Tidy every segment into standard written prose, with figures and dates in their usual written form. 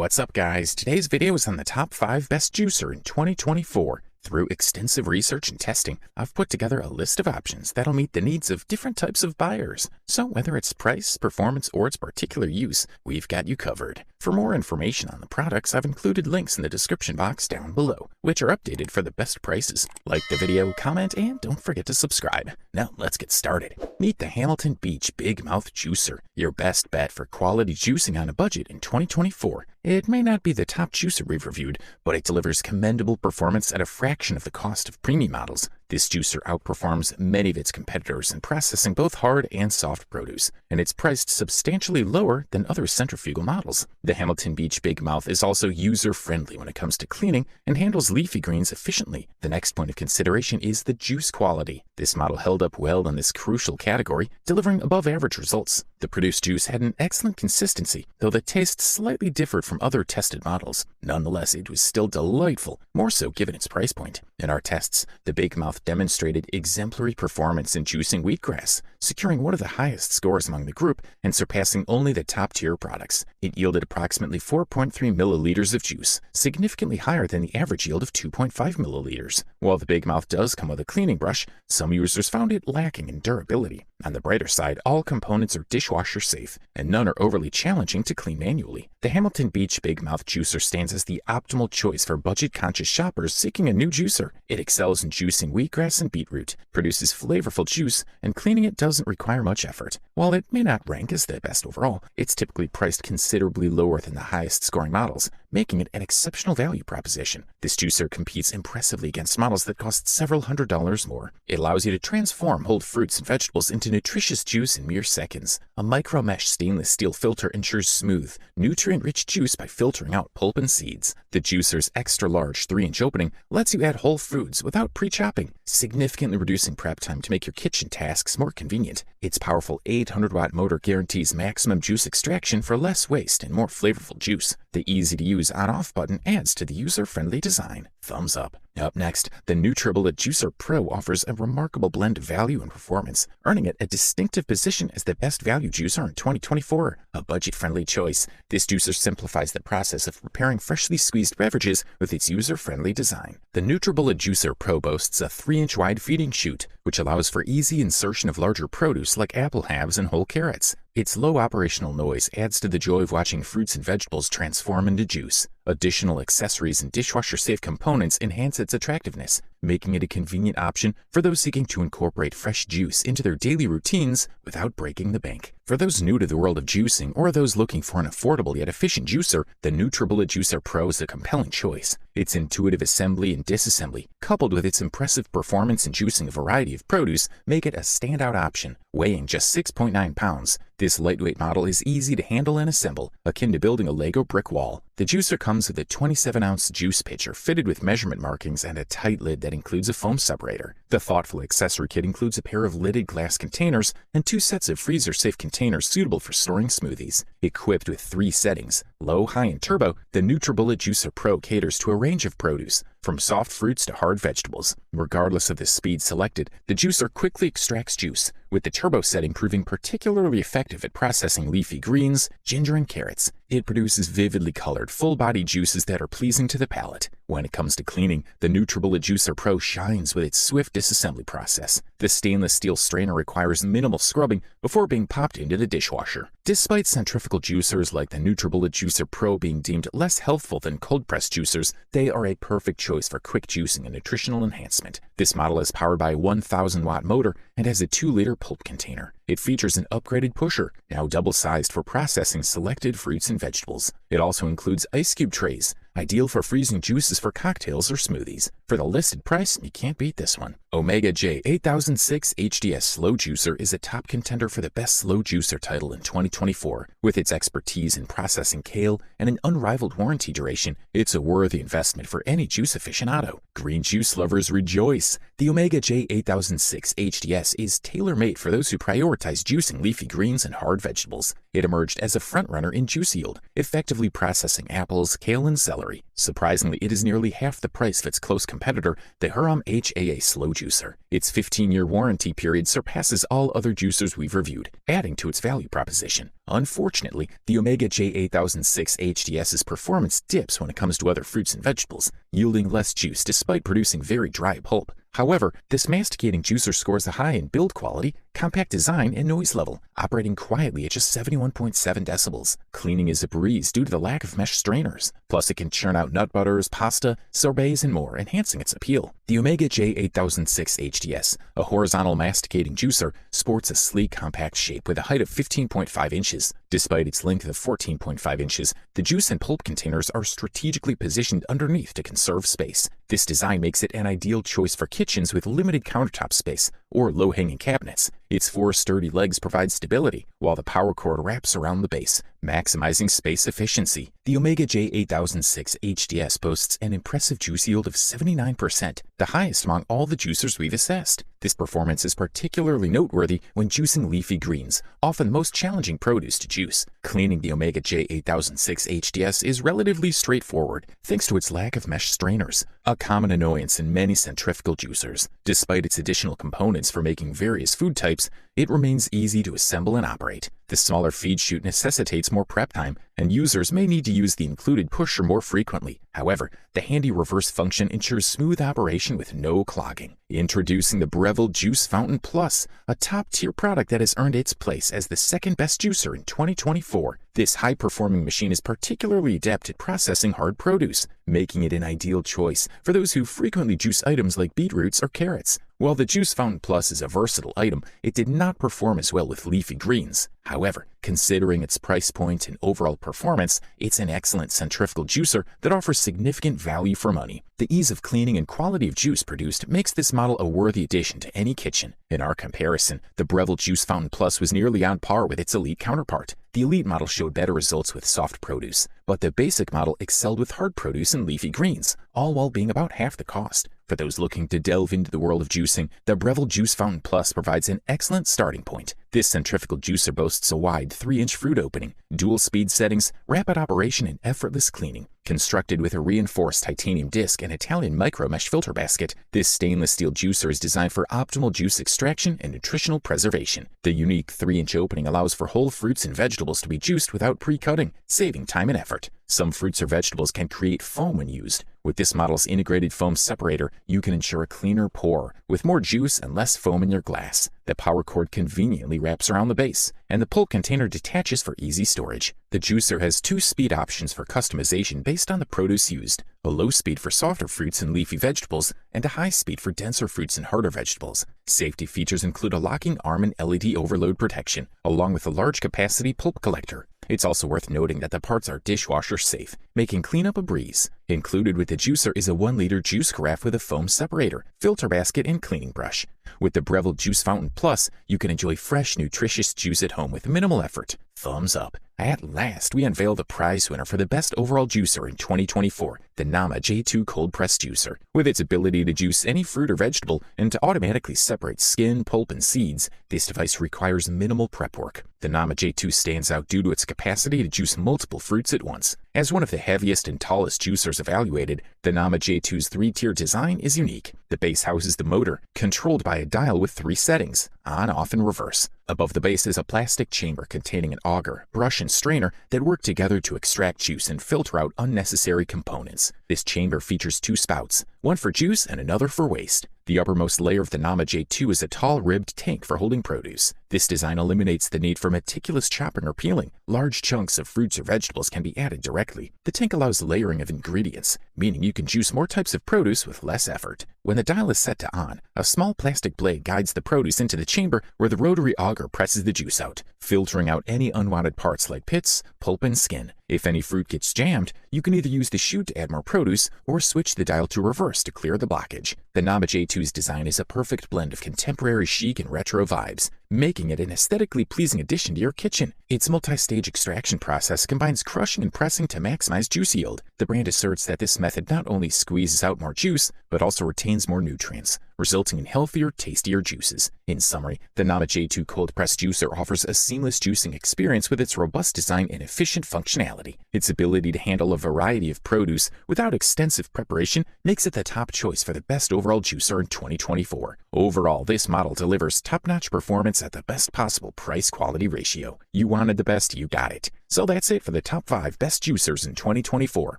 What's up, guys? Today's video is on the top 5 best juicer in 2024. Through extensive research and testing, I've put together a list of options that'll meet the needs of different types of buyers. So whether it's price, performance, or its particular use, we've got you covered. For more information on the products, I've included links in the description box down below, which are updated for the best prices. Like the video, comment, and don't forget to subscribe. Now let's get started. Meet the Hamilton Beach Big Mouth Juicer, your best bet for quality juicing on a budget in 2024. It may not be the top juicer we've reviewed, but it delivers commendable performance at a fraction of the cost of premium models. This juicer outperforms many of its competitors in processing both hard and soft produce, and it's priced substantially lower than other centrifugal models. The Hamilton Beach Big Mouth is also user-friendly when it comes to cleaning and handles leafy greens efficiently. The next point of consideration is the juice quality. This model held up well in this crucial category, delivering above-average results. The produced juice had an excellent consistency, though the taste slightly differed from other tested models. Nonetheless, it was still delightful, more so given its price point. In our tests, the Big Mouth demonstrated exemplary performance in juicing wheatgrass, securing one of the highest scores among the group and surpassing only the top-tier products. It yielded approximately 4.3 milliliters of juice, significantly higher than the average yield of 2.5 milliliters. While the Big Mouth does come with a cleaning brush, some users found it lacking in durability. On the brighter side, all components are dishwasher safe, and none are overly challenging to clean manually. The Hamilton Beach Big Mouth Juicer stands as the optimal choice for budget-conscious shoppers seeking a new juicer. It excels in juicing wheatgrass and beetroot, produces flavorful juice, and cleaning it doesn't require much effort. While it may not rank as the best overall, it's typically priced considerably lower than the highest-scoring models, making it an exceptional value proposition. This juicer competes impressively against models that cost several $100s more. It allows you to transform whole fruits and vegetables into nutritious juice in mere seconds. A micro-mesh stainless steel filter ensures smooth, nutrient-rich juice by filtering out pulp and seeds. The juicer's extra-large 3-inch opening lets you add whole foods without pre-chopping, significantly reducing prep time to make your kitchen tasks more convenient. Its powerful 800-watt motor guarantees maximum juice extraction for less waste and more flavorful juice. The easy-to-use on-off button adds to the user-friendly design. Thumbs up. Up next, the NutriBullet Juicer Pro offers a remarkable blend of value and performance, earning it a distinctive position as the best value juicer in 2024. A budget-friendly choice, this juicer simplifies the process of preparing freshly squeezed beverages with its user-friendly design. The NutriBullet Juicer Pro boasts a 3-inch wide feeding chute, which allows for easy insertion of larger produce like apple halves and whole carrots. Its low operational noise adds to the joy of watching fruits and vegetables transform into juice. Additional accessories and dishwasher-safe components enhance its attractiveness, making it a convenient option for those seeking to incorporate fresh juice into their daily routines without breaking the bank. For those new to the world of juicing or those looking for an affordable yet efficient juicer, the NutriBullet Juicer Pro is a compelling choice. Its intuitive assembly and disassembly, coupled with its impressive performance in juicing a variety of produce, make it a standout option. Weighing just 6.9 pounds, this lightweight model is easy to handle and assemble, akin to building a Lego brick wall. The juicer comes with a 27-ounce juice pitcher fitted with measurement markings and a tight lid that includes a foam separator. The thoughtful accessory kit includes a pair of lidded glass containers and 2 sets of freezer-safe containers suitable for storing smoothies. Equipped with 3 settings, low, high, and turbo, the NutriBullet Juicer Pro caters to a range of produce, from soft fruits to hard vegetables. Regardless of the speed selected, the juicer quickly extracts juice, with the turbo setting proving particularly effective at processing leafy greens, ginger, and carrots. It produces vividly colored, full-body juices that are pleasing to the palate. When it comes to cleaning, the NutriBullet Juicer Pro shines with its swift disassembly process. The stainless steel strainer requires minimal scrubbing before being popped into the dishwasher. Despite centrifugal juicers like the NutriBullet Juicer Pro being deemed less healthful than cold-press juicers, they are a perfect choice for quick juicing and nutritional enhancement. This model is powered by a 1,000-watt motor and has a 2-liter pulp container. It features an upgraded pusher, now double-sized for processing selected fruits and vegetables. It also includes ice cube trays, ideal for freezing juices for cocktails or smoothies. For the listed price, you can't beat this one. Omega J 8006 HDS Slow Juicer is a top contender for the best slow juicer title in 2024. With its expertise in processing kale and an unrivaled warranty duration, it's a worthy investment for any juice aficionado. Green juice lovers rejoice! The Omega J 8006 HDS is tailor-made for those who prioritize juicing leafy greens and hard vegetables. It emerged as a frontrunner in juice yield, effectively processing apples, kale, and celery. Surprisingly, it is nearly half the price of its close competitor, the Huram HAA Slow juicer. Its 15-year warranty period surpasses all other juicers we've reviewed, adding to its value proposition. Unfortunately, the Omega J8006 HDS's performance dips when it comes to other fruits and vegetables, yielding less juice despite producing very dry pulp. However, this masticating juicer scores a high in build quality, compact design, and noise level, operating quietly at just 71.7 decibels. Cleaning is a breeze due to the lack of mesh strainers. Plus, it can churn out nut butters, pasta, sorbets, and more, enhancing its appeal. The Omega J8006 HDS, a horizontal masticating juicer, sports a sleek, compact shape with a height of 15.5 inches. Despite its length of 14.5 inches, the juice and pulp containers are strategically positioned underneath to conserve space. This design makes it an ideal choice for kitchens with limited countertop space or low-hanging cabinets. Its 4 sturdy legs provide stability, while the power cord wraps around the base, maximizing space efficiency. The Omega J8006 HDS boasts an impressive juice yield of 79%, the highest among all the juicers we've assessed. This performance is particularly noteworthy when juicing leafy greens, often the most challenging produce to juice. Cleaning the Omega J8006 HDS is relatively straightforward, thanks to its lack of mesh strainers, a common annoyance in many centrifugal juicers. Despite its additional components for making various food types, it remains easy to assemble and operate. The smaller feed chute necessitates more prep time, and users may need to use the included pusher more frequently. However, the handy reverse function ensures smooth operation with no clogging. Introducing the Breville Juice Fountain Plus, a top-tier product that has earned its place as the second-best juicer in 2024. This high-performing machine is particularly adept at processing hard produce, making it an ideal choice for those who frequently juice items like beetroots or carrots. While the Juice Fountain Plus is a versatile item, it did not perform as well with leafy greens. However, considering its price point and overall performance, it's an excellent centrifugal juicer that offers significant value for money. The ease of cleaning and quality of juice produced makes this model a worthy addition to any kitchen. In our comparison, the Breville Juice Fountain Plus was nearly on par with its Elite counterpart. The Elite model showed better results with soft produce, but the basic model excelled with hard produce and leafy greens, all while being about half the cost. For those looking to delve into the world of juicing, the Breville Juice Fountain Plus provides an excellent starting point. This centrifugal juicer boasts a wide 3-inch fruit opening, dual speed settings, rapid operation, and effortless cleaning. Constructed with a reinforced titanium disc and Italian micro mesh filter basket, this stainless steel juicer is designed for optimal juice extraction and nutritional preservation. The unique 3-inch opening allows for whole fruits and vegetables to be juiced without pre-cutting, saving time and effort. Some fruits or vegetables can create foam when used. With this model's integrated foam separator, you can ensure a cleaner pour, with more juice and less foam in your glass. The power cord conveniently wraps around the base, and the pulp container detaches for easy storage. The juicer has 2 speed options for customization based on the produce used: a low speed for softer fruits and leafy vegetables, and a high speed for denser fruits and harder vegetables. Safety features include a locking arm and LED overload protection, along with a large capacity pulp collector. It's also worth noting that the parts are dishwasher safe, making cleanup a breeze. Included with the juicer is a 1-liter juice carafe with a foam separator, filter basket, and cleaning brush. With the Breville Juice Fountain Plus, you can enjoy fresh, nutritious juice at home with minimal effort. Thumbs up. At last, we unveil the prize winner for the best overall juicer in 2024, the Nama J2 Cold Press Juicer. With its ability to juice any fruit or vegetable and to automatically separate skin, pulp, and seeds, this device requires minimal prep work. The Nama J2 stands out due to its capacity to juice multiple fruits at once. As one of the heaviest and tallest juicers evaluated, the Nama J2's 3-tier design is unique. The base houses the motor, controlled by a dial with 3 settings: on, off, and reverse. Above the base is a plastic chamber containing an auger, brush, and strainer that work together to extract juice and filter out unnecessary components. This chamber features 2 spouts, one for juice and another for waste. The uppermost layer of the Nama J2 is a tall ribbed tank for holding produce. This design eliminates the need for meticulous chopping or peeling. Large chunks of fruits or vegetables can be added directly. The tank allows layering of ingredients, meaning you can juice more types of produce with less effort. When the dial is set to on, a small plastic blade guides the produce into the chamber where the rotary auger presses the juice out, filtering out any unwanted parts like pits, pulp, and skin. If any fruit gets jammed, you can either use the chute to add more produce or switch the dial to reverse to clear the blockage. The Nama J2's design is a perfect blend of contemporary chic and retro vibes, making it an aesthetically pleasing addition to your kitchen. Its multi-stage extraction process combines crushing and pressing to maximize juice yield. The brand asserts that this method not only squeezes out more juice, but also retains more nutrients, resulting in healthier, tastier juices. In summary, the Nama J2 Cold Press Juicer offers a seamless juicing experience with its robust design and efficient functionality. Its ability to handle a variety of produce without extensive preparation makes it the top choice for the best overall juicer in 2024. Overall, this model delivers top-notch performance at the best possible price-quality ratio. You wanted the best, you got it. So that's it for the top 5 best juicers in 2024.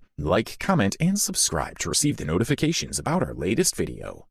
Like, comment, and subscribe to receive the notifications about our latest video.